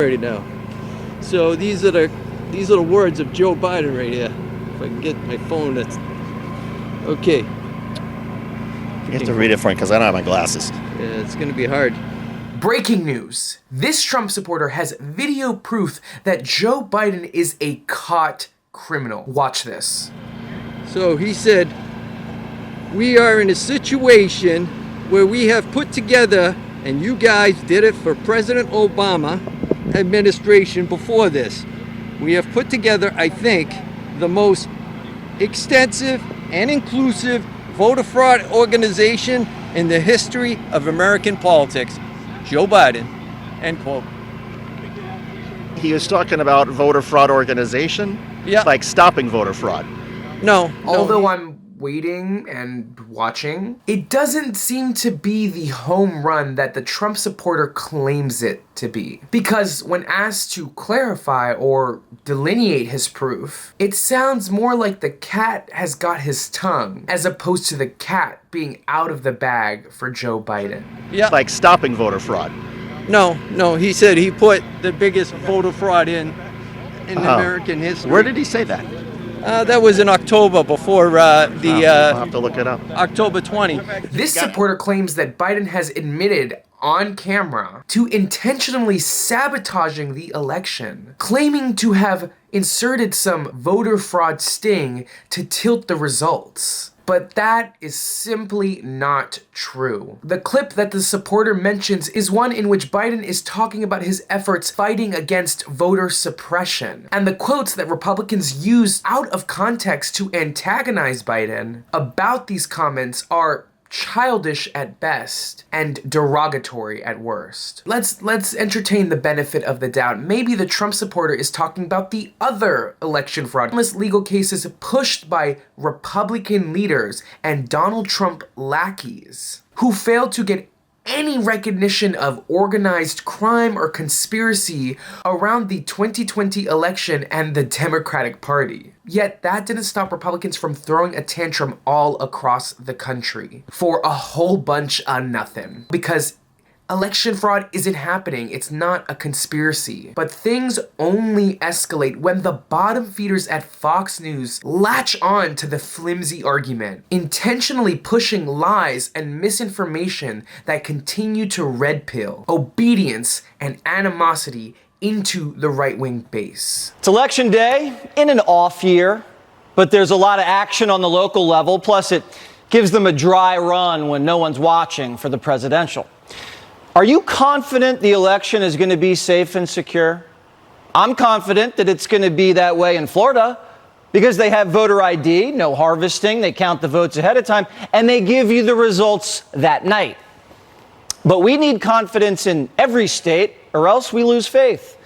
Already now. So these are the words of Joe Biden right here. If I can get my phone, that's okay. You have to read it for me because I don't have my glasses. Yeah, it's gonna be hard. Breaking news. This Trump supporter has video proof that Joe Biden is a caught criminal. Watch this. So he said, we are in a situation where we have put together, and you guys did it for President Obama administration before this. We have put together, I think, the most extensive and inclusive voter fraud organization in the history of American politics. Joe Biden, end quote. He was talking about voter fraud organization? Yeah. Like stopping voter fraud. No. Although I'm waiting and watching, it doesn't seem to be the home run that the Trump supporter claims it to be. Because when asked to clarify or delineate his proof, it sounds more like the cat has got his tongue, as opposed to the cat being out of the bag for Joe Biden. Yeah. Like stopping voter fraud. No, he said he put the biggest voter fraud in American history. Where did he say that? That was in October before I'll have to look it up. October 20. This supporter claims that Biden has admitted on camera to intentionally sabotaging the election, claiming to have inserted some voter fraud sting to tilt the results. But that is simply not true. The clip that the supporter mentions is one in which Biden is talking about his efforts fighting against voter suppression. And the quotes that Republicans use out of context to antagonize Biden about these comments are childish at best and derogatory at worst. Let's entertain the benefit of the doubt. Maybe the Trump supporter is talking about the other election fraud legal cases pushed by Republican leaders and Donald Trump lackeys who failed to get any recognition of organized crime or conspiracy around the 2020 election and the Democratic Party. Yet that didn't stop Republicans from throwing a tantrum all across the country for a whole bunch of nothing. Because election fraud isn't happening. It's not a conspiracy. But things only escalate when the bottom feeders at Fox News latch on to the flimsy argument, intentionally pushing lies and misinformation that continue to red pill obedience and animosity into the right-wing base. It's election day in an off year, but there's a lot of action on the local level. Plus, it gives them a dry run when no one's watching for the presidential. Are you confident the election is going to be safe and secure? I'm confident that it's going to be that way in Florida because they have voter ID, no harvesting, they count the votes ahead of time, and they give you the results that night. But we need confidence in every state or else we lose faith.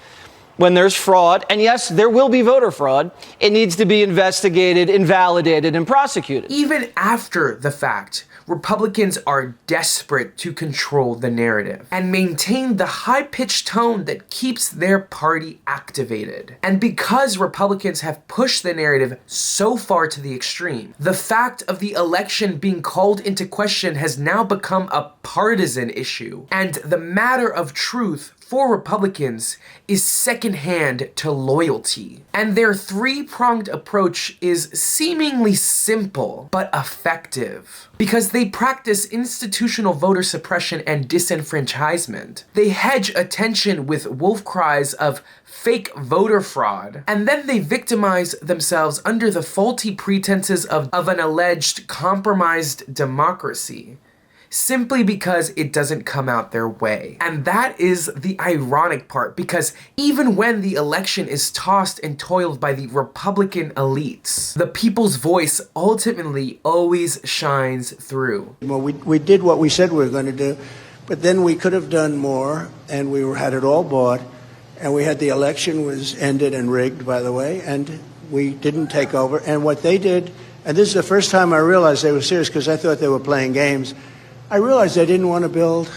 When there's fraud, and yes, there will be voter fraud, it needs to be investigated, invalidated, and prosecuted. Even after the fact, Republicans are desperate to control the narrative and maintain the high-pitched tone that keeps their party activated. And because Republicans have pushed the narrative so far to the extreme, the fact of the election being called into question has now become a partisan issue. And the matter of truth for Republicans is secondhand to loyalty. And their three-pronged approach is seemingly simple but effective because they practice institutional voter suppression and disenfranchisement. They hedge attention with wolf cries of fake voter fraud, and then they victimize themselves under the faulty pretenses of an alleged compromised democracy, simply because it doesn't come out their way. And that is the ironic part, because even when the election is tossed and toiled by the Republican elites, the people's voice ultimately always shines through. Well, we did what we said we were going to do, but then we could have done more, and we had it all bought, and we had the election was ended and rigged, by the way, and we didn't take over. And what they did, and this is the first time I realized they were serious because I thought they were playing games, I realized they didn't want to build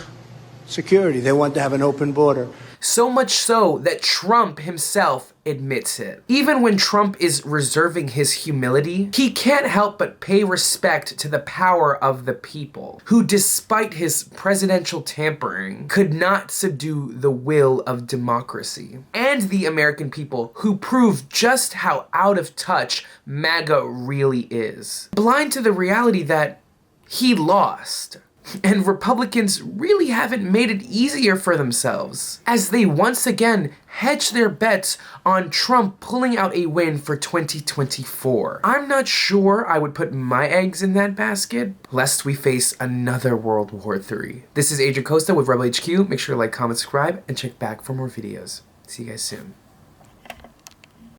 security. They wanted to have an open border. So much so that Trump himself admits it. Even when Trump is reserving his humility, he can't help but pay respect to the power of the people, who despite his presidential tampering, could not subdue the will of democracy. And the American people, who prove just how out of touch MAGA really is. Blind to the reality that he lost. And Republicans really haven't made it easier for themselves, as they once again hedge their bets on Trump pulling out a win for 2024. I'm not sure I would put my eggs in that basket, lest we face another World War III. This is Adrian Costa with Rebel HQ. Make sure to like, comment, subscribe, and check back for more videos. See you guys soon.